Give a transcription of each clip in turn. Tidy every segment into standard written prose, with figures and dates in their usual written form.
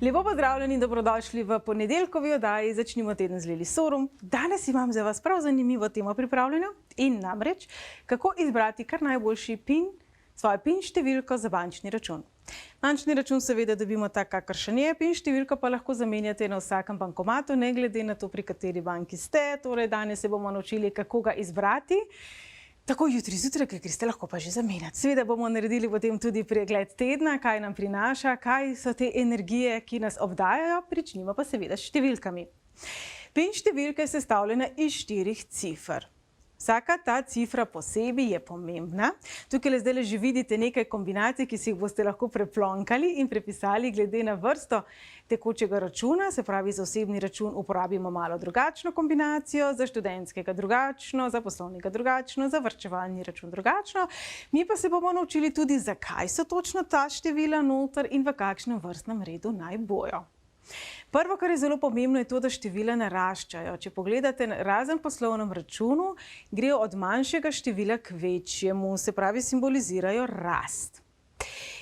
Lepo pozdravljeni in dobrodošli v ponedeljkovi oddaji Začnimo teden z Lili Sorum. Danes imam za vas prav zanimivo temo pripravljeno in namreč, kako izbrati kar najboljši PIN, svojo PIN številko za bančni račun. Bančni račun seveda dobimo tak, kakršen je, PIN številko pa lahko zamenjate na vsakem bankomatu, ne glede na to, pri kateri banki ste. Torej, danes se bomo naučili, kako ga izbrati. Tako jutri zjutraj, ker ste lahko pa že zamenjati. Seveda bomo naredili potem tudi pregled tedna, kaj nam prinaša, kaj so te energije, ki nas obdajajo, pričnimo pa seveda s številkami. PIN številka je sestavljena iz 4 cifer. Vsaka ta cifra posebej je pomembna. Tukaj zdaj že vidite nekaj kombinacij, ki si jih boste lahko preplonkali in prepisali glede na vrsto tekočega računa. Se pravi, za osebni račun uporabimo malo drugačno kombinacijo, za študentskega drugačno, za poslovnega drugačno, za varčevalni račun drugačno. Mi pa se bomo naučili tudi, zakaj so točno ta števila noter in v kakšnem vrstnem redu naj bojo. Prvo, kar je zelo pomembno, je to, da števila naraščajo. Če pogledate razen poslovnem računu, grejo od manjšega števila k večjemu, se pravi, simbolizirajo rast.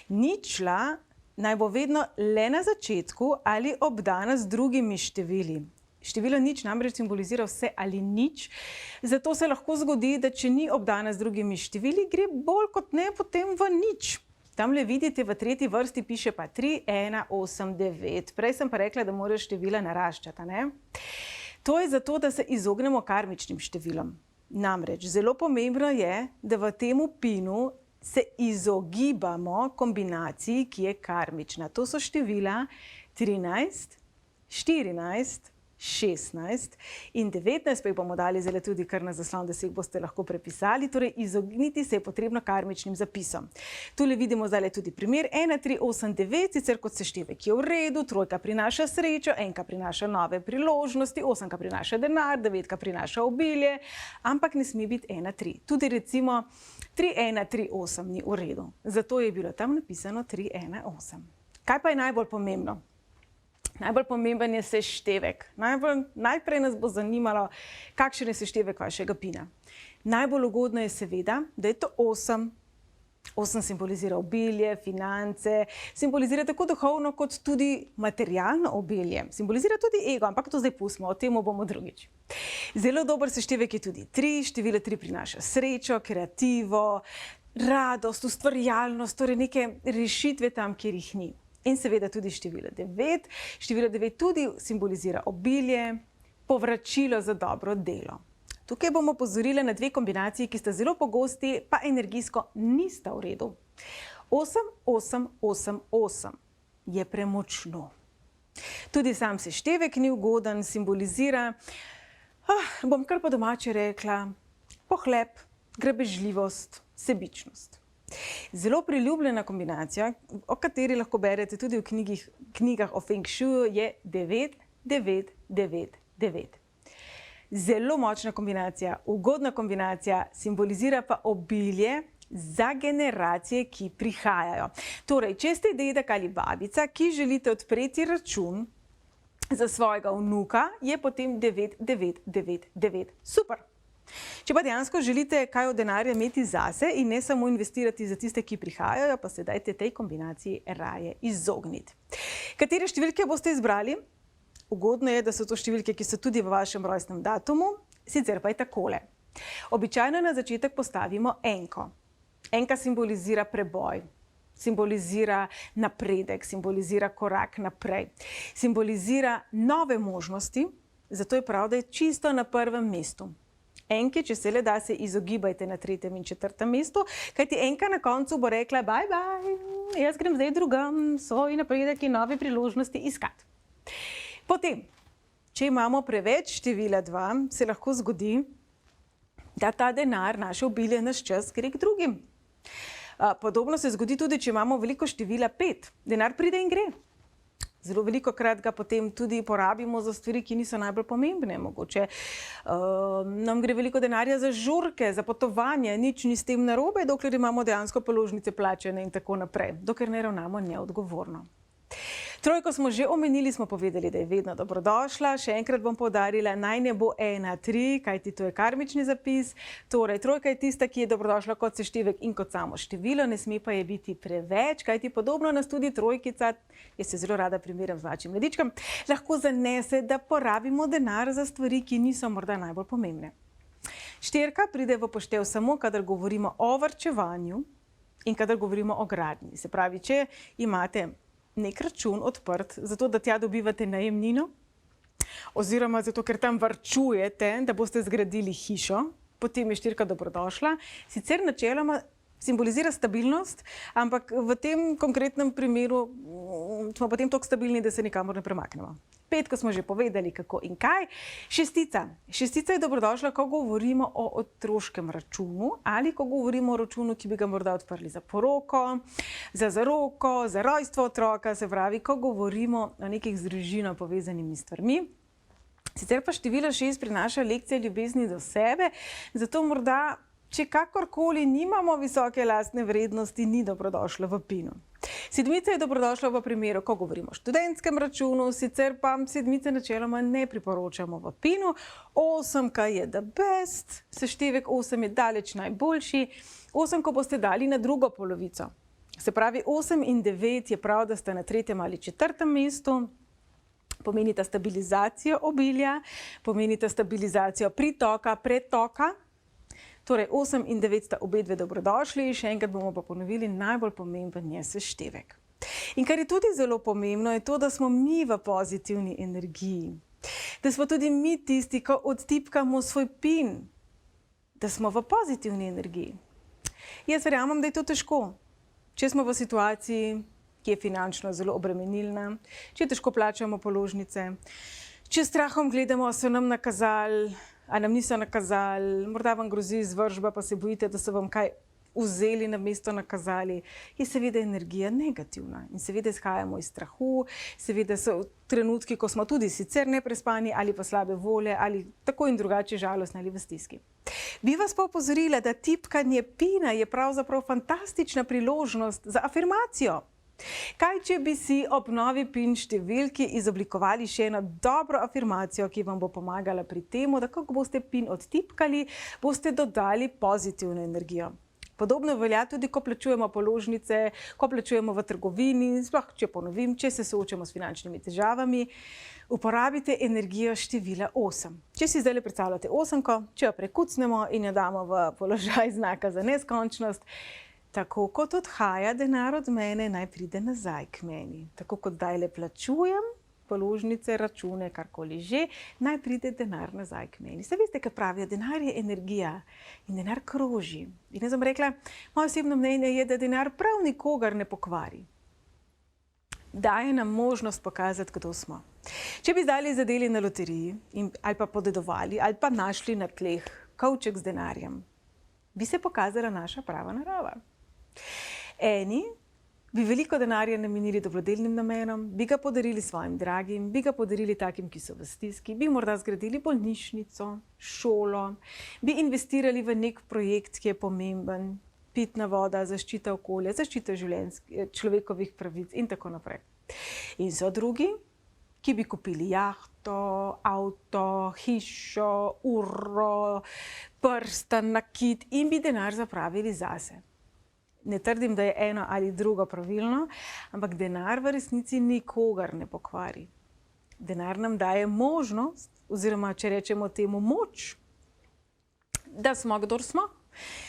Ničla naj bo vedno le na začetku ali obdana z drugimi števili. Število nič namreč simbolizira vse ali nič, zato se lahko zgodi, da če ni obdana z drugimi števili, gre bolj kot ne potem v nič. Tamle vidite, v tretji vrsti piše pa 3, 1, 8, 9. Prej sem pa rekla, da morajo števila naraščati, ne? To je zato, da se izognemo karmičnim številom. Namreč, zelo pomembno je, da v temu PIN-u se izogibamo kombinaciji, ki je karmična. To so števila 13, 14, 16 in 19, pa jih bomo dali zdaj tudi kar na zaslon, da si jih boste lahko prepisali. Torej, izogniti se je potrebno karmičnim zapisom. Tule vidimo zdaj tudi primer 1, 3, 8, 9, sicer kot seštevek je v redu, trojka prinaša srečo, enka prinaša nove priložnosti, osemka prinaša denar, devetka prinaša obilje, ampak ne sme biti 1, 3. Tudi recimo 3, 1, 3, 8 ni v redu. Zato je bilo tam napisano 3, 1, 8. Kaj pa je najbolj pomembno? Najbolj pomemben je seštevek. Najprej nas bo zanimalo, kakšen je seštevek vašega PIN-a. Najbolj ugodno je seveda, da je to 8. 8 simbolizira obilje, finance, simbolizira tako duhovno kot tudi materialno obilje. Simbolizira tudi ego, ampak to zdaj pustimo, o tem bomo drugič. Zelo dober seštevek je tudi 3. Število 3 prinaša srečo, kreativo, radost, ustvarjalnost, torej neke rešitve tam, kjer jih ni. In seveda tudi število 9. Število 9 tudi simbolizira obilje, povračilo za dobro delo. Tukaj bomo opozorili na 2 kombinaciji, ki sta zelo pogosti, pa energijsko nista v redu. 8, 8, 8, 8 je premočno. Tudi sam seštevek ni ugoden, simbolizira, bom kar po domače rekla, pohlep, grabežljivost, sebičnost. Zelo priljubljena kombinacija, o kateri lahko berete tudi v knjigah o Feng Shuiu, je 9, 9, 9, 9. Zelo močna kombinacija, ugodna kombinacija, simbolizira pa obilje za generacije, ki prihajajo. Torej, če ste dedek ali babica, ki želite odpreti račun za svojega vnuka, je potem 9, 9, 9, 9. Super! Če pa dejansko želite kaj od denarja imeti zase in ne samo investirati za tiste, ki prihajajo, pa se dajte tej kombinaciji raje izogniti. Katere številke boste izbrali? Ugodno je, da so to številke, ki so tudi v vašem rojstnem datumu, sicer pa je takole. Običajno na začetek postavimo enko. Enka simbolizira preboj, simbolizira napredek, simbolizira korak naprej, simbolizira nove možnosti, zato je prav, da je čisto na prvem mestu. Enki, če se le da, se izogibajte na 3. in 4. mestu, kajti enka na koncu bo rekla bye, bye, jaz grem zdaj drugam, svoj napredek in nove priložnosti iskati. Potem, če imamo preveč števila 2, se lahko zgodi, da ta denar, naše obilje, naš čas gre k drugim. Podobno se zgodi tudi, če imamo veliko števila 5. Denar pride in gre. Zelo veliko krat ga potem tudi porabimo za stvari, ki niso najbolj pomembne. Mogoče nam gre veliko denarja za žurke, za potovanje, nič ni s tem narobe, dokler imamo dejansko položnice plačane in tako naprej, dokler ne ravnamo neodgovorno. Trojko smo že omenili, smo povedali, da je vedno dobrodošla. Še enkrat bom poudarila, naj ne bo 1, 3, kajti to je karmični zapis. Torej, trojka je tista, ki je dobrodošla kot seštevek in kot samo število, ne sme pa je biti preveč, kajti podobno nas tudi trojkica, jaz se zelo rada primerjam z vašim mladičkom, lahko zanese, da porabimo denar za stvari, ki niso morda najbolj pomembne. Štirka pride v poštev samo, kadar govorimo o varčevanju in kadar govorimo o gradnji. Se pravi, če imate nek račun odprt, zato da tja dobivate najemnino, oziroma zato, ker tam varčujete, da boste zgradili hišo, potem je štirka dobrodošla. Sicer načeloma simbolizira stabilnost, ampak v tem konkretnem primeru smo potem toliko stabilni, da se nikamor ne premaknemo. Petko smo že povedali, kako in kaj. Šestica. Šestica je dobrodošla, ko govorimo o otroškem računu ali ko govorimo o računu, ki bi ga morda odprli za poroko, za zaroko, za rojstvo otroka, se pravi, ko govorimo o nekih z družino povezanimi stvarmi. Sicer pa število 6 prinaša lekcije ljubezni do sebe, zato morda, če kakorkoli nimamo visoke lastne vrednosti, ni dobrodošla v pinu. Sedmica je dobrodošla v primeru, ko govorimo o študentskem računu, sicer pa sedmice načeloma ne priporočamo v pinu. Osemka je the best, seštevek 8 je daleč najboljši. Osemko boste dali na drugo polovico. Se pravi, 8 in 9 je prav, da sta na 3. ali 4. mestu. Pomenita stabilizacijo obilja, pomenita stabilizacijo pritoka, pretoka. Torej, 8 in 9 sta obe dve dobrodošli, še enkrat bomo pa ponovili, najbolj pomemben je seštevek. In kar je tudi zelo pomembno, je to, da smo mi v pozitivni energiji. Da smo tudi mi tisti, ko odtipkamo svoj pin. Da smo v pozitivni energiji. Jaz verjamem, da je to težko. Če smo v situaciji, ki je finančno zelo obremenilna, če težko plačamo položnice, če s strahom gledamo, so nam nakazali, a nam niso nakazali, morda vam grozi izvržba, pa se bojite, da so vam kaj vzeli na mesto nakazali, je seveda energija negativna. In seveda izhajamo iz strahu, seveda so trenutki, ko smo tudi sicer neprespani ali pa slabe volje ali tako in drugače žalostni ali v stiski. Bi vas pa opozorila, da tipkanje pina je pravzaprav fantastična priložnost za afirmacijo. Kaj, če bi si ob novi pin številki izoblikovali še eno dobro afirmacijo, ki vam bo pomagala pri tem, da ko boste pin odtipkali, boste dodali pozitivno energijo. Podobno velja tudi, ko plačujemo položnice, ko plačujemo v trgovini, sploh če ponovim, če se soočamo s finančnimi težavami, uporabite energijo števila 8. Če si zdaj predstavljate 8-ko, če jo prekucnemo in jo damo v položaj znaka za neskončnost, tako kot odhaja denar od mene, naj pride nazaj k meni. Tako kot zdajle plačujem položnice, račune, karkoli že, naj pride denar nazaj k meni. Saj veste, kaj pravijo, denar je energija in denar kroži. In jaz sem rekla, moje osebno mnenje je, da denar prav nikogar ne pokvari. Daje nam možnost pokazati, kdo smo. Če bi zdajle zadeli na loteriji ali pa podedovali ali pa našli na tleh kovček z denarjem, bi se pokazala naša prava narava. Eni bi veliko denarja namenili dobrodelnim namenom, bi ga podarili svojim dragim, bi ga podarili takim, ki so v stiski, bi morda zgradili bolnišnico, šolo, bi investirali v nek projekt, ki je pomemben, pitna voda, zaščita okolja, zaščita človekovih pravic in tako naprej. In so drugi, ki bi kupili jahto, avto, hišo, uro, prstan, nakit in bi denar zapravili zase. Ne trdim, da je eno ali drugo pravilno, ampak denar v resnici nikogar ne pokvari. Denar nam daje možnost, oziroma če rečemo temu moč, da smo, kdor smo.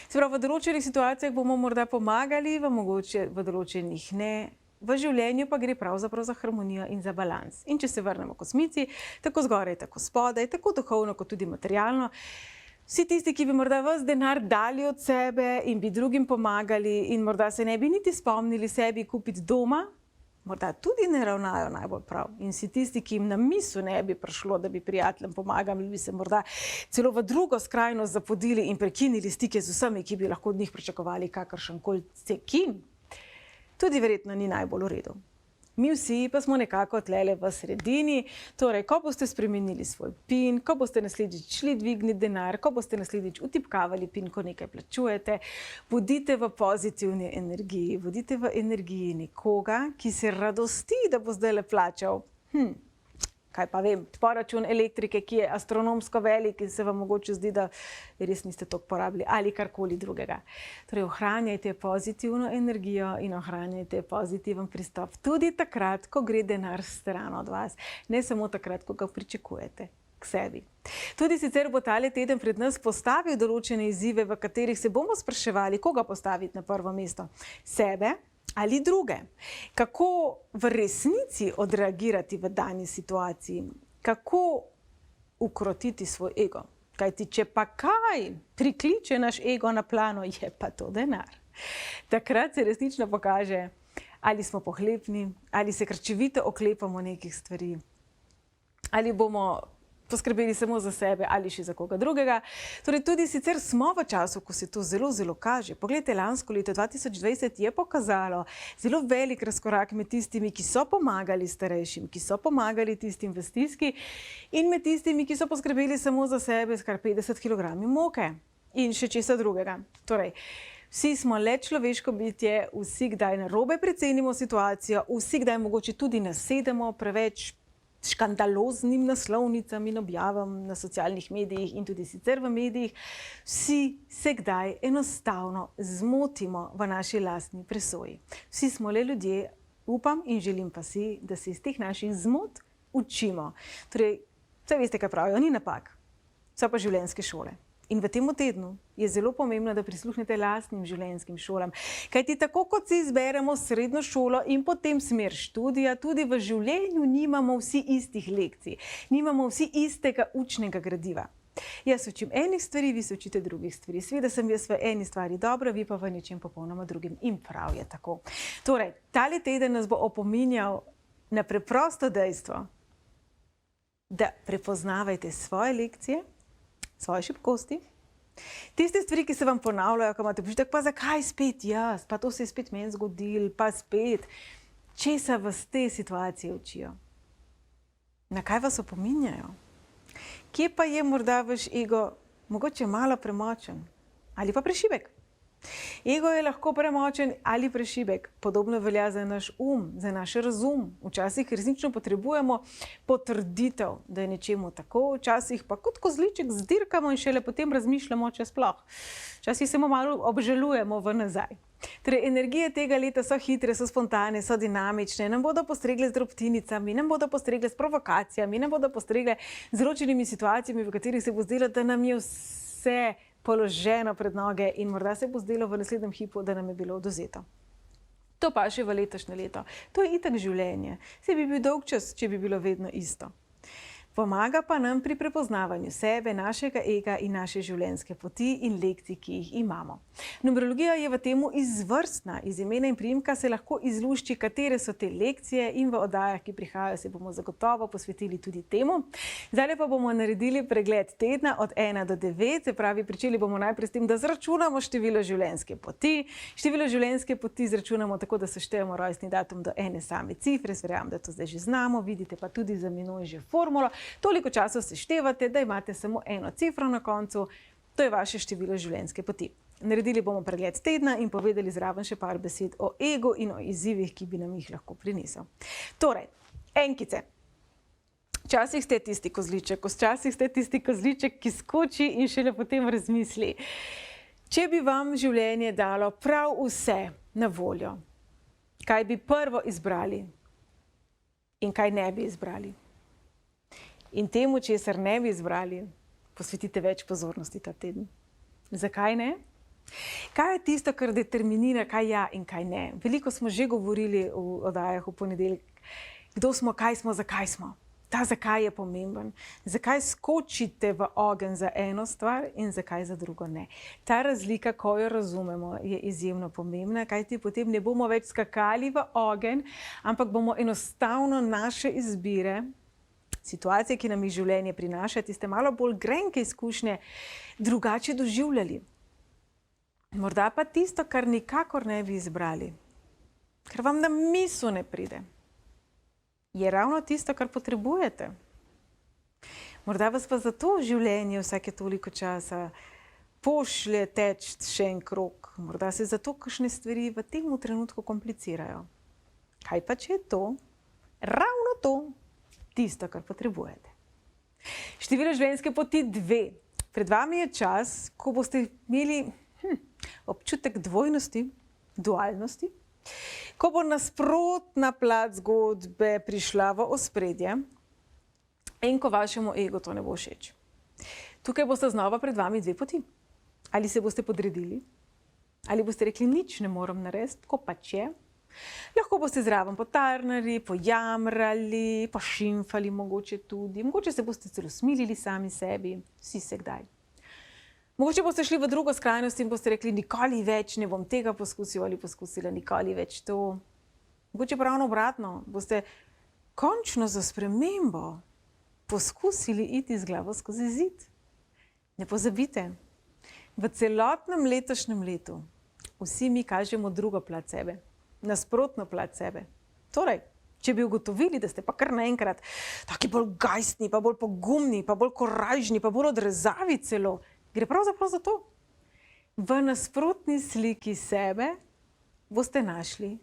Se pravi, v določenih situacijah bomo morda pomagali, mogoče v določenih ne. V življenju pa gre pravzaprav za harmonijo in za balans. In če se vrnemo k osmici, tako zgoraj, tako spodaj, tako duhovno kot tudi materialno, vsi tisti, ki bi morda ves denar dali od sebe in bi drugim pomagali in morda se ne bi niti spomnili sebi kupiti doma, morda tudi ne ravnajo najbolj prav. In vsi tisti, ki jim na misel ne bi prišlo, da bi prijateljem pomagali, bi se morda celo v drugo skrajnost zapodili in prekinili stike z vsemi, ki bi lahko od njih pričakovali kakršenkoli cekin, tudi verjetno ni najbolj v redu. Mi vsi pa smo nekako tlele v sredini, torej, ko boste spremenili svoj PIN, ko boste naslednjič šli dvigniti denar, ko boste naslednjič utipkavali PIN, ko nekaj plačujete, bodite v pozitivni energiji, bodite v energiji nekoga, ki se radosti, da bo zdaj le plačal. Kaj pa vem, poračun elektrike, ki je astronomsko velik in se vam mogoče zdi, da res niste toliko porabili ali karkoli drugega. Torej, ohranjajte pozitivno energijo in ohranjajte pozitiven pristop. Tudi takrat, ko gre denar stran od vas. Ne samo takrat, ko ga pričakujete k sebi. Tudi sicer bo tale teden pred nas postavil določene izzive, v katerih se bomo spraševali, koga postaviti na prvo mesto. Sebe ali druge. Kako v resnici odreagirati v dani situaciji? Kako ukrotiti svoj ego? Kajti, če pa kaj prikliče naš ego na plano, je pa to denar. Takrat se resnično pokaže, ali smo pohlepni, ali se krčevito oklepamo nekih stvari, ali bomo poskrbeli samo za sebe ali še za koga drugega. Torej, tudi sicer smo v času, ko se to zelo, zelo kaže. Poglejte, lansko leto 2020 je pokazalo zelo velik razkorak med tistimi, ki so pomagali starejšim, ki so pomagali tistim v stiski in med tistimi, ki so poskrbeli samo za sebe s kar 50 kg moke in še česa drugega. Torej, vsi smo le človeško bitje, vsi kdaj narobe precenimo situacijo, vsi kdaj mogoče tudi nasedemo preveč škandaloznim naslovnicam in objavam na socialnih medijih in tudi sicer v medijih. Vsi se kdaj enostavno zmotimo v naši lastni presoji. Vsi smo le ljudje, upam in želim pa si, da se iz teh naših zmot učimo. Torej, vse veste, kaj pravijo, ni napak, so pa življenjske šole. In v tem tednu je zelo pomembno, da prisluhnete lastnim življenjskim šolam. Kajti tako kot si izberemo srednjo šolo in potem smer študija, tudi v življenju nimamo vsi istih lekcij, nimamo vsi istega učnega gradiva. Jaz učim enih stvari, vi se učite drugih stvari. Seveda sem jaz v eni stvari dobra, vi pa v nečem popolnoma drugim. In prav je tako. Torej, tale teden nas bo opominjal na preprosto dejstvo, da prepoznavajte svoje lekcije, svoje šibkosti, tiste stvari, ki se vam ponavljajo, ko imate občutek, pa zakaj spet jaz, pa to se je spet meni zgodilo, pa spet, česa vas te situacije učijo? Na kaj vas opominjajo? Kje pa je morda vaš ego mogoče malo premočen ali pa prešibek? Ego je lahko premočen ali prešibek. Podobno velja za naš za naš razum. Včasih resnično potrebujemo potrditev, da je nečemu tako, včasih pa kot kozliček zdirkamo in šele potem razmišljamo, če sploh. Včasih samo malo obžalujemo v nazaj. Torej, energije tega leta so hitre, so spontane, so dinamične, nam bodo postregle z drobtinicami, nam bodo postregle s provokacijami, nam bodo postregle z določenimi situacijami, v katerih se bo zdelo, da nam je vse položeno pred noge in morda se bo zdelo v naslednjem hipu, da nam je bilo odvzeto. To pa še v letošnje leto. To je itak življenje. Saj bi bil dolg čas, če bi bilo vedno isto. Pomaga pa nam pri prepoznavanju sebe, našega ega in naše življenjske poti in lekcij, ki jih imamo. Numerologija je v temu izvrstna. Iz imena in priimka se lahko izlušči, katere so te lekcije in v oddajah, ki prihajajo, se bomo zagotovo posvetili tudi temu. Zdaj pa bomo naredili pregled tedna od 1 do 9, se pravi, pričeli bomo najprej s tem, da zračunamo število življenjske poti. Število življenjske poti zračunamo tako, da seštejemo rojstni datum do ene same cifre, verjamem, da to zdaj že znamo, vidite pa tudi za menoj že formulo. Toliko časa seštevate, da imate samo eno cifro na koncu, to je vaše število življenjske poti. Naredili bomo pregled tedna in povedali zraven še par besed o egu in o izzivih, ki bi nam jih lahko prinesel. Torej, enkice. Včasih ste tisti kozliček, včasih ste tisti kozliček, ki skoči in šele potem razmisli. Če bi vam življenje dalo prav vse na voljo, kaj bi prvo izbrali in kaj ne bi izbrali? In temu, česar ne bi izbrali, posvetite več pozornosti ta teden. Zakaj ne? Kaj je tisto, kar determinira, kaj ja in kaj ne? Veliko smo že govorili v oddajah v ponedeljek. Kdo smo, kaj smo, zakaj smo? Ta zakaj je pomemben. Zakaj skočite v ogenj za eno stvar in zakaj za drugo ne? Ta razlika, ko jo razumemo, je izjemno pomembna, kajti potem ne bomo več skakali v ogenj, ampak bomo enostavno naše izbire, situacije, ki nam jih življenje prinaša, tiste malo bolj grenke izkušnje, drugače doživljali. Morda pa tisto, kar nikakor ne bi izbrali, ker vam na misel ne pride. je ravno tisto, kar potrebujete. Morda vas pa zato življenje vsake toliko časa pošlje teč še en krog. Morda se zato kakšne stvari v tem trenutku komplicirajo. Kaj pa, če je to, ravno to, tisto, kar potrebujete? Število življenjske poti 2. Pred vami je čas, ko boste imeli občutek dvojnosti, dualnosti, ko bo nasprotna plat zgodbe prišla v ospredje in ko vašemu egu to ne bo všeč. Tukaj boste znova pred vami 2 poti. Ali se boste podredili, ali boste rekli, nič ne moram narediti, ko pač je. Lahko boste zraven potarnali, pojamrali, pošimfali mogoče tudi. Mogoče se boste celo smilili sami sebi, vsi se kdaj. Mogoče boste šli v drugo skrajnost in boste rekli, nikoli več ne bom tega poskusil ali poskusila, nikoli več to. Mogoče pa ravno obratno, boste končno za spremembo poskusili iti z glavo skozi zid. Ne pozabite, v celotnem letošnjem letu vsi mi kažemo drugo plat sebe, nasprotno plat sebe. Torej, če bi ugotovili, da ste pa kar naenkrat taki bolj gajstni, pa bolj pogumni, pa bolj korajžni, pa bolj odrezavi celo, gre pravzaprav za to. V nasprotni sliki sebe boste našli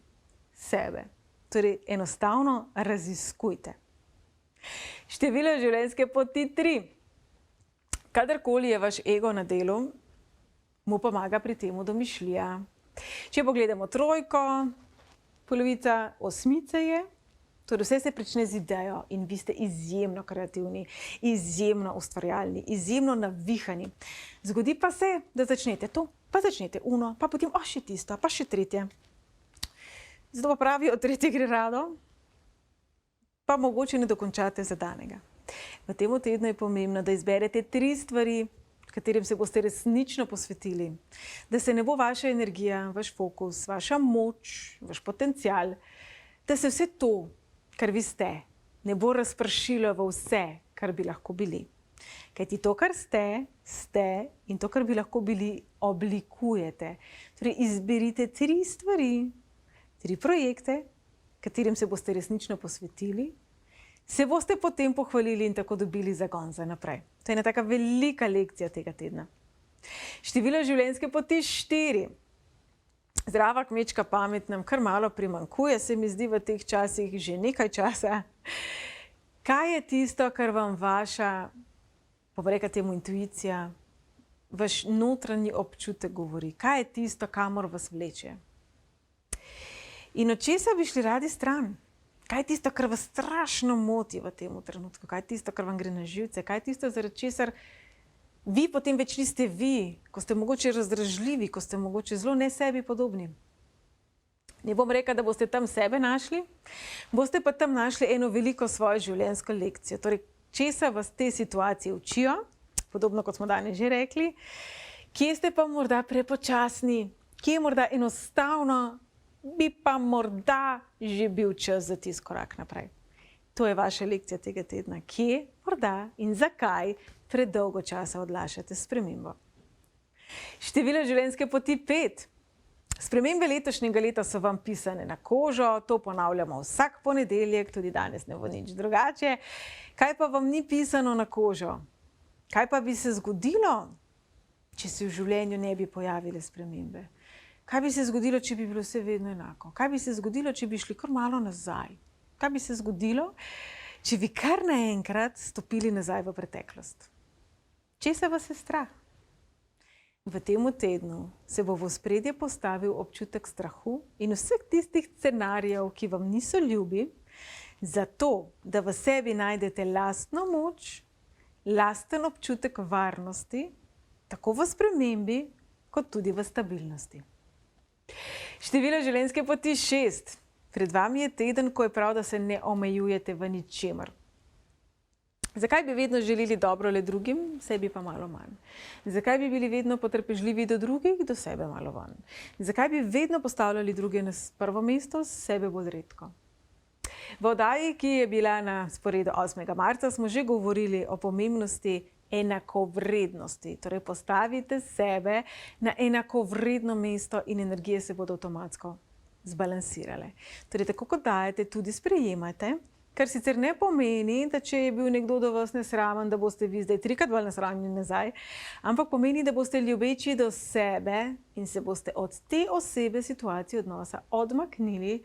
sebe. Torej, enostavno raziskujte. Število življenjske poti 3. Kadarkoli je vaš ego na delu, mu pomaga pri temu domišljija. Če pogledamo 3, polovica 8 je, torej vse se prične z idejo in vi ste izjemno kreativni, izjemno ustvarjalni, izjemno navihani. Zgodi pa se, da začnete to, pa začnete uno, pa potem še tisto, pa še 3. Zato pa pravijo, 3 gre rado, pa mogoče ne dokončate zadanega. V tem tednu je pomembno, da izberete 3 stvari, katerim se boste resnično posvetili. Da se ne bo vaša energija, vaš fokus, vaša moč, vaš potencial, da se vse to, kar vi ste, ne bo razpršilo v vse, kar bi lahko bili. Kajti to, kar ste, ste in to, kar bi lahko bili, oblikujete. Torej, izberite 3 stvari, 3 projekte, katerim se boste resnično posvetili, se boste potem pohvalili in tako dobili zagon za naprej. To je ena taka velika lekcija tega tedna. Število življenjske poti 4. Zdrava kmečka pamet nam kar malo primanjkuje, se mi zdi v teh časih že nekaj časa. Kaj je tisto, kar vam vaša, povreka temu intuicija, vaš notranji občutek govori? Kaj je tisto, kamor vas vleče? In od česa bi šli radi stran? Kaj je tisto, kar vas strašno moti v tem trenutku? Kaj je tisto, kar vam gre na živce? Kaj je tisto, zaradi česar vi potem več niste vi, ko ste mogoče razdražljivi, ko ste mogoče zelo ne sebi podobni? Ne bom rekla, da boste tam sebe našli, boste pa tam našli eno veliko svojo življenjsko lekcijo. Torej, česa vas te situacije učijo, podobno kot smo danes že rekli, kje ste pa morda prepočasni, kje je morda enostavno, bi pa morda že bil čas za tisti korak naprej. To je vaša lekcija tega tedna. Kje, morda in zakaj predolgo časa odlašate spremembo? Število življenjske poti 5. Spremembe letošnjega leta so vam pisane na kožo, to ponavljamo vsak ponedeljek, tudi danes ne bo nič drugače. Kaj pa vam ni pisano na kožo? Kaj pa bi se zgodilo, če se v življenju ne bi pojavile spremembe? Kaj bi se zgodilo, če bi bilo vse vedno enako? Kaj bi se zgodilo, če bi šli kar malo nazaj? Kaj bi se zgodilo, če bi kar naenkrat stopili nazaj v preteklost? Česa vas je strah? V tem tednu se bo v ospredje postavil občutek strahu in vseh tistih scenarijev, ki vam niso ljubi, zato, da v sebi najdete lastno moč, lasten občutek varnosti, tako v spremembi, kot tudi v stabilnosti. Število življenjske poti 6. Pred vami je teden, ko je prav, da se ne omejujete v ničemer. Zakaj bi vedno želeli dobro le drugim, sebi pa malo manj? Zakaj bi bili vedno potrpežljivi do drugih, do sebe malo manj? Zakaj bi vedno postavljali druge na prvo mesto, sebe bolj redko? V oddaji, ki je bila na sporedu 8. marca, smo že govorili o pomembnosti enakovrednosti. Torej, postavite sebe na enakovredno mesto in energije se bodo avtomatsko zbalansirale. Torej, tako kot dajete, tudi sprejemate, Kar sicer ne pomeni, da če je bil nekdo do vas nesramen, da boste vi zdaj 3-krat bolj nesramni nazaj, ampak pomeni, da boste ljubeči do sebe in se boste od te osebe, situacije, odnosa odmaknili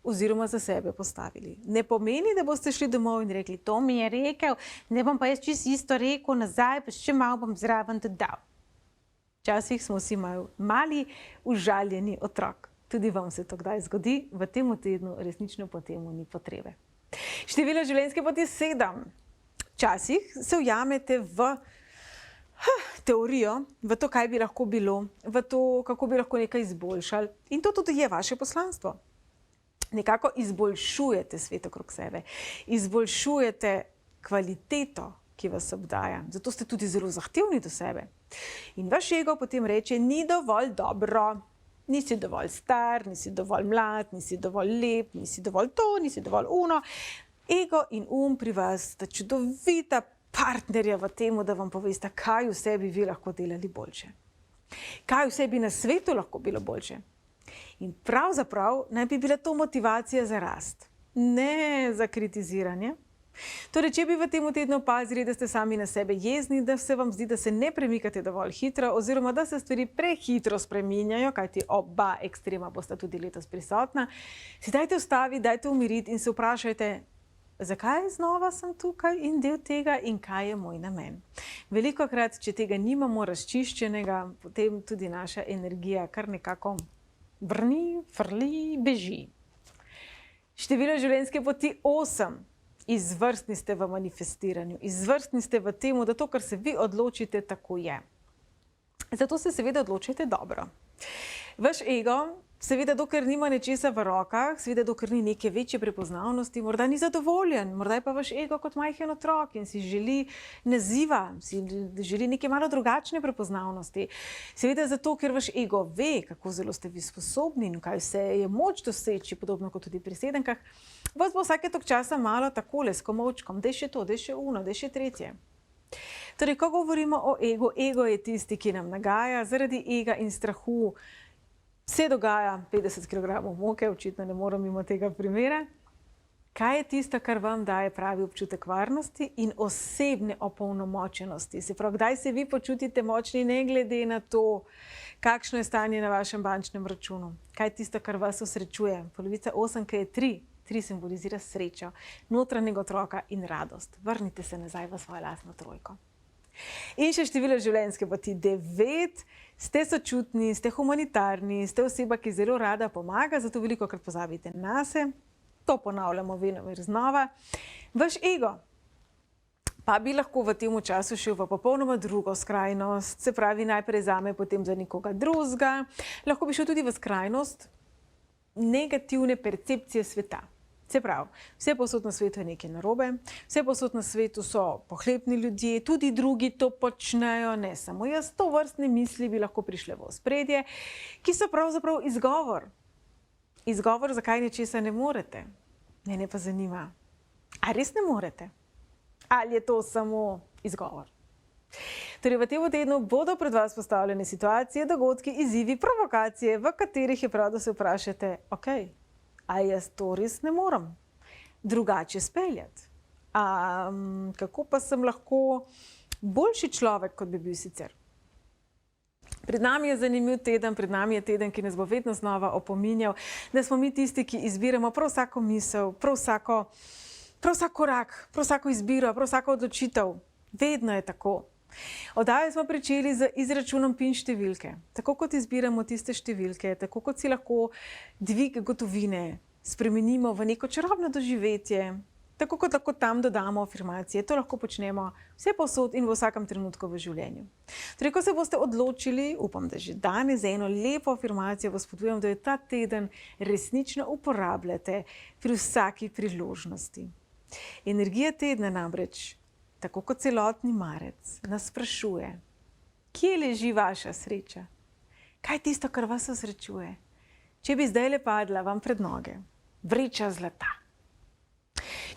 oziroma za sebe postavili. Ne pomeni, da boste šli domov in rekli, to mi je rekel, ne bom pa jaz čisto isto rekel nazaj, pa še malo bom zraven dodal. Včasih smo vsi mali užaljeni otrok. Tudi vam se to kdaj zgodi, v tem tednu resnično po temu ni potrebe. Število življenjske poti 7. Včasih se ujamete v teorijo, v to, kaj bi lahko bilo, v to, kako bi lahko nekaj izboljšali. In to tudi je vaše poslanstvo. Nekako izboljšujete svet okrog sebe, izboljšujete kvaliteto, ki vas obdaja. Zato ste tudi zelo zahtevni do sebe. In vaš ego potem reče, ni dovolj dobro. Nisi dovolj star, nisi dovolj mlad, nisi dovolj lep, nisi dovolj to, nisi dovolj uno. Ego in pri vas sta čudovita partnerja v tem, da vam povesta, kaj vse bi vi lahko delali boljše. Kaj vse bi na svetu lahko bilo boljše. In pravzaprav naj bi bila to motivacija za rast, ne za kritiziranje. Torej, če bi v tem tednu opazili, da ste sami na sebe jezni, da se vam zdi, da se ne premikate dovolj hitro, oziroma da se stvari prehitro spreminjajo, kajti oba ekstrema bosta tudi letos prisotna, si dajte ustaviti, dajte umiriti in se vprašajte, zakaj znova sem tukaj in del tega in kaj je moj namen. Velikokrat, če tega nimamo razčiščenega, potem tudi naša energija kar nekako vrni, frli, beži. Število življenjske poti 8. Izvrstni ste v manifestiranju, izvrstni ste v tem, da to, kar se vi odločite, tako je. Zato se seveda odločite dobro. Vaš ego, seveda dokler nima nečesa v rokah, seveda dokler ni neke večje prepoznavnosti, morda ni zadovoljen, morda je pa vaš ego kot majhen otrok in si želi naziva, si želi neke malo drugačne prepoznavnosti. Seveda zato, ker vaš ego ve, kako zelo ste vi sposobni in kaj vse je moč doseči, podobno kot tudi pri 7-kah, vas bo vsake tok časa malo takole s komolčkom, daj še to, daj še uno, daj še tretje. Torej, ko govorimo o ego, ego je tisti, ki nam nagaja, zaradi ega in strahu se dogaja 50 kg moke, očitno ne moram mimo tega primera. Kaj je tisto, kar vam daje pravi občutek varnosti in osebne opolnomočenosti? Se pravi, kdaj se vi počutite močni, ne glede na to, kakšno je stanje na vašem bančnem računu? Kaj je tisto, kar vas osrečuje? Polovica 8-ke je 3. 3 simbolizira srečo, notranjega otroka in radost. Vrnite se nazaj v svojo lastno trojko. In še število življenjske poti 9. Ste sočutni, ste humanitarni, ste oseba, ki zelo rada pomaga, zato velikokrat pozabite nase. To ponavljamo vedno znova. Vaš ego pa bi lahko v tem času šel v popolnoma drugo skrajnost, se pravi najprej zame, potem za nekoga drugega. Lahko bi šel tudi v skrajnost negativne percepcije sveta. Se pravi, vse povsod na svetu je nekaj narobe, vse povsod na svetu so pohlepni ljudje, tudi drugi to počnejo, ne samo jaz, tovrstne misli bi lahko prišle v ospredje, ki so pravzaprav izgovor. Izgovor, zakaj nečesa ne morete. Mene pa zanima, a res ne morete? Ali je to samo izgovor? Torej, v tem tednu bodo pred vas postavljene situacije, dogodki, izzivi, provokacije, v katerih je prav, da se vprašate, ok, a jaz to res ne morem drugače speljati? Kako pa sem lahko boljši človek, kot bi bil sicer? Pred nami je zanimiv teden, pred nami je teden, ki nas bo vedno znova opominjal, da smo mi tisti, ki izbiramo prav vsako misel, prav vsak korak, prav vsako izbiro, prav vsako odločitev. Vedno je tako. Oddajo smo pričeli z izračunom PIN številke. Tako kot izbiramo tiste številke, tako kot si lahko dvig gotovine spremenimo v neko čarobno doživetje, tako kot lahko tam dodamo afirmacije, to lahko počnemo vse povsod in v vsakem trenutku v življenju. Torej, ko se boste odločili, upam, da že danes za eno lepo afirmacijo vas spodbujam, da jo ta teden resnično uporabljate pri vsaki priložnosti. Energija tedna namreč, tako kot celotni marec, nas sprašuje, kje leži vaša sreča? Kaj je tisto, kar vas osrečuje? Če bi zdaj le padla vam pred noge, vreča zlata.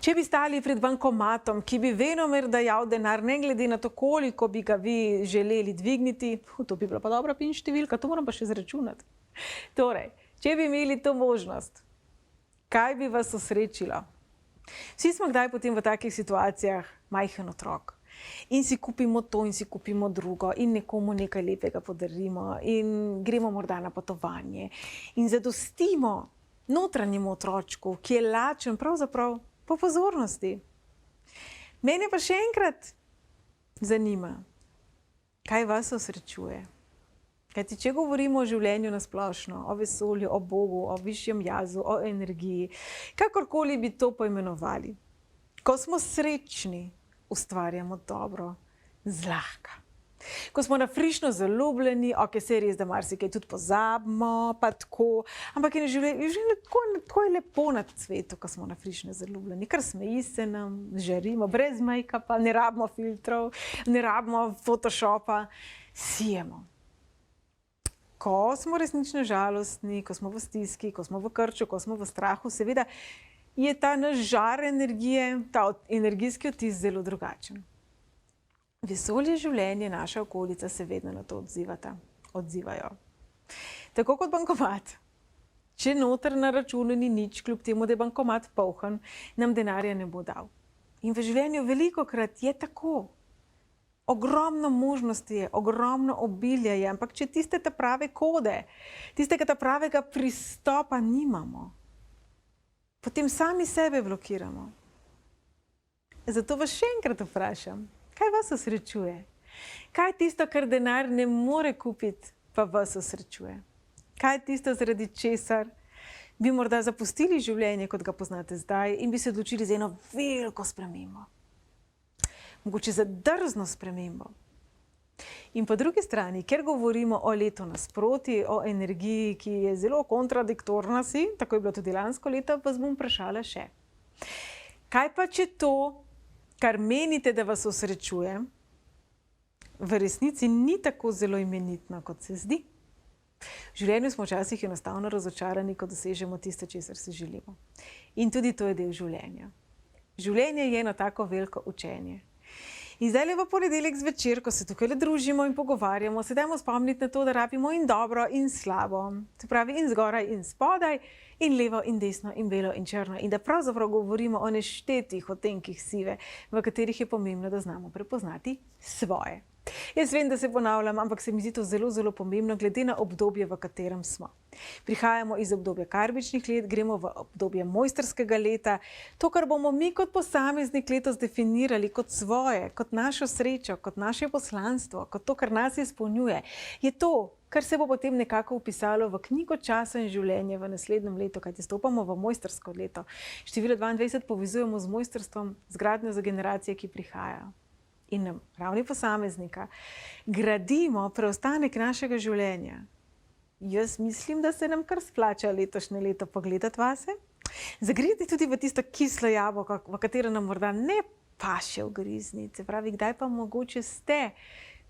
Če bi stali pred bankomatom, ki bi venomer dajal denar, ne glede na to, koliko bi ga vi želeli dvigniti, to bi bila pa dobra PIN številka, to moram pa še zračunati. Torej, če bi imeli to možnost, kaj bi vas osrečilo? Vsi smo kdaj potem v takih situacijah majhen otrok in si kupimo to in si kupimo drugo in nekomu nekaj lepega podarimo in gremo morda na potovanje in zadostimo notranjemu otročku, ki je lačen pravzaprav po pozornosti. Mene pa še enkrat zanima, kaj vas osrečuje. Kajti, če govorimo o življenju na splošno, o vesolju, o Bogu, o višjem jazu, o energiji, kakorkoli bi to poimenovali, ko smo srečni, ustvarjamo dobro zlahka. Ko smo nafrišno zaljubljeni, ok, se je res, da marsikaj tudi pozabimo, pa tako, ampak je življenje tako je lepo na svetu, ko smo nafrišno zaljubljeni, kar smeji se nam, žarimo, brez make-upa, ne rabimo filtrov, ne rabimo Photoshopa, sijemo. Ko smo resnično žalostni, ko smo v stiski, ko smo v krču, ko smo v strahu, seveda je ta naš žar energije, ta energijski odtis zelo drugačen. Vesolje, življenje, naša okolica se vedno na to odzivajo. Tako kot bankomat. Če noter na računu ni nič, kljub temu, da je bankomat poln, nam denarja ne bo dal. In v življenju velikokrat je tako. Ogromno možnosti je, ogromno obilja je, ampak če tiste ta prave kode, tistega ta pravega pristopa nimamo, potem sami sebe blokiramo. Zato vas še enkrat vprašam, kaj vas osrečuje? Kaj je tisto, kar denar ne more kupiti, pa vas osrečuje? Kaj je tisto, zaradi česar bi morda zapustili življenje, kot ga poznate zdaj, in bi se odločili za eno veliko spremembo? Mogoče za drzno spremembo. In po drugi strani, ker govorimo o letu nasproti, o energiji, ki je zelo kontradiktorna si, tako je bilo tudi lansko leto, vas bom vprašala še. Kaj pa, če to, kar menite, da vas osrečuje, v resnici ni tako zelo imenitno, kot se zdi? V življenju smo včasih enostavno razočarani, ko dosežemo tisto, česar si želimo. In tudi to je del življenja. Življenje je eno tako veliko učenje. In zdaj le v ponedeljek zvečer, ko se tukaj le družimo in pogovarjamo, se dajmo spomniti na to, da rabimo in dobro in slabo. Se pravi in zgoraj in spodaj, in levo in desno in belo in črno. In da pravzaprav govorimo o neštetih odtenkih sive, v katerih je pomembno, da znamo prepoznati svoje. Jaz vem, da se ponavljam, ampak se mi zdi to zelo, zelo pomembno, glede na obdobje, v katerem smo. Prihajamo iz obdobja karmičnih let, gremo v obdobje mojstrskega leta. To, kar bomo mi kot posameznik letos definirali kot svoje, kot našo srečo, kot naše poslanstvo, kot to, kar nas izpolnjuje, je to, kar se bo potem nekako vpisalo v knjigo časa in življenja v naslednjem letu, kajti stopamo v mojstrsko leto. Število 22 povezujemo z mojstrstvom, z gradnjo za generacije, ki prihajajo. In na ravni posameznika gradimo preostanek našega življenja. Jaz mislim, da se nam kar splača letošnje leto pogledati vase. Zagreti tudi v tisto kislo jabolko, v katero nam morda ne paše ugrizniti. Se pravi, kdaj pa mogoče ste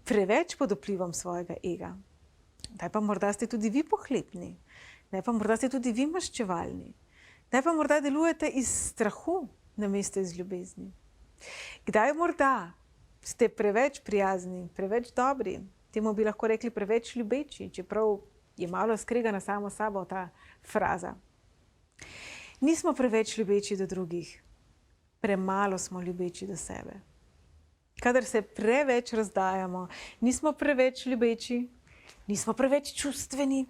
preveč pod vplivom svojega ega. Kdaj pa morda ste tudi vi pohlepni. Kdaj pa morda ste tudi vi maščevalni. Kdaj pa morda delujete iz strahu namesto iz ljubezni. Kdaj morda ste preveč prijazni, preveč dobri, temu bi lahko rekli preveč ljubeči, čeprav je malo skregana samo sabo ta fraza. Nismo preveč ljubeči do drugih, premalo smo ljubeči do sebe. Kadar se preveč razdajamo, nismo preveč ljubeči, nismo preveč čustveni,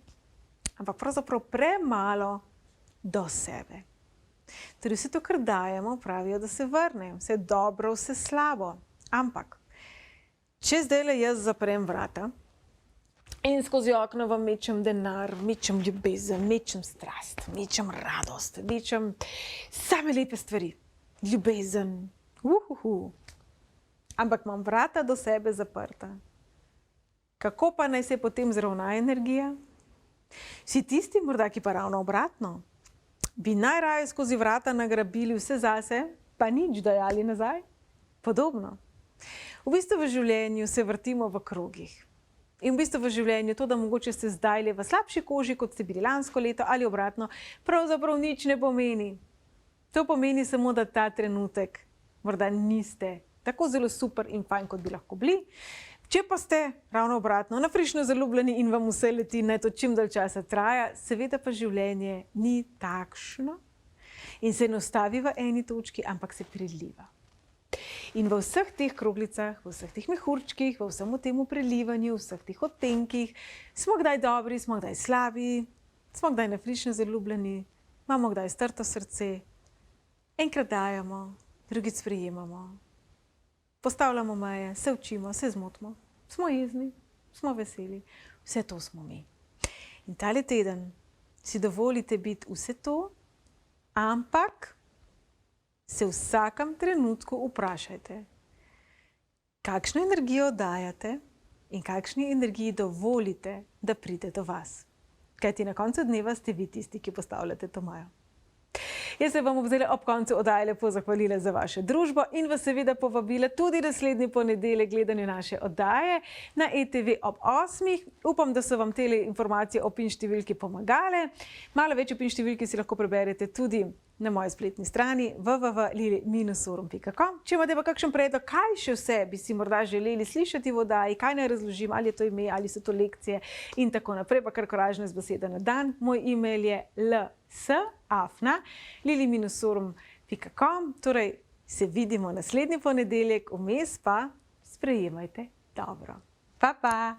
ampak pravzaprav premalo do sebe. Torej vse to, kar dajemo, pravijo, da se vrne, vse dobro, vse slabo. Ampak, če zdajle jaz zaprem vrata in skozi okno vam mečem denar, mečem ljubezen, mečem strast, mečem radost, mečem same lepe stvari, ljubezen, ampak imam vrata do sebe zaprta. Kako pa naj se potem zravna energija? Vsi tisti morda, ki pa ravno obratno, bi najraje skozi vrata nagrabili vse zase, pa nič dajali nazaj? Podobno. V bistvu v življenju se vrtimo v krogih. In v bistvu v življenju to, da mogoče ste zdajle v slabši koži, kot ste bili lansko leto ali obratno, pravzaprav nič ne pomeni. To pomeni samo, da ta trenutek morda niste tako zelo super in fajn, kot bi lahko bili. Če pa ste ravno obratno, nafrišno zaljubljeni in vam vse leti, naj to čim dalj časa traja, seveda pa življenje ni takšno. in se ne ustavi v eni točki, ampak se preliva. In v vseh teh kroglicah, v vseh teh mehurčkih, v vsem temu prelivanju, v vseh teh odtenkih, smo kdaj dobri, smo kdaj slabi, smo kdaj nafrično zaljubljeni, imamo kdaj strto srce, enkrat dajemo, drugič sprejemamo, postavljamo meje, se učimo, se zmotimo, smo jezni, smo veseli, vse to smo mi. In tale teden si dovolite biti vse to, ampak se v vsakem trenutku vprašajte, kakšno energijo dajate in kakšni energiji dovolite, da pride do vas. Kajti na koncu dneva ste vi tisti, ki postavljate to mejo. Jaz se vam zdaj ob koncu oddaje lepo zahvalila za vašo družbo in vas seveda povabila tudi naslednji ponedeljek gledanju naše oddaje na ETV ob 8. Upam, da so vam te informacije o PIN številki pomagale. Malo več o PIN številki si lahko preberete tudi na moji spletni strani www.lili-sorum.com. Če imate pa kakšen predlog, kaj še vse bi si morda želeli slišati v oddaji, kaj naj razložim, ali je to ime, ali so to lekcije in tako naprej, pa kar koražno z beseda na dan. Moj e-mail je ls@lili-sorum.com. Torej, se vidimo naslednji ponedeljek, vmes pa sprejemajte dobro. Pa, pa!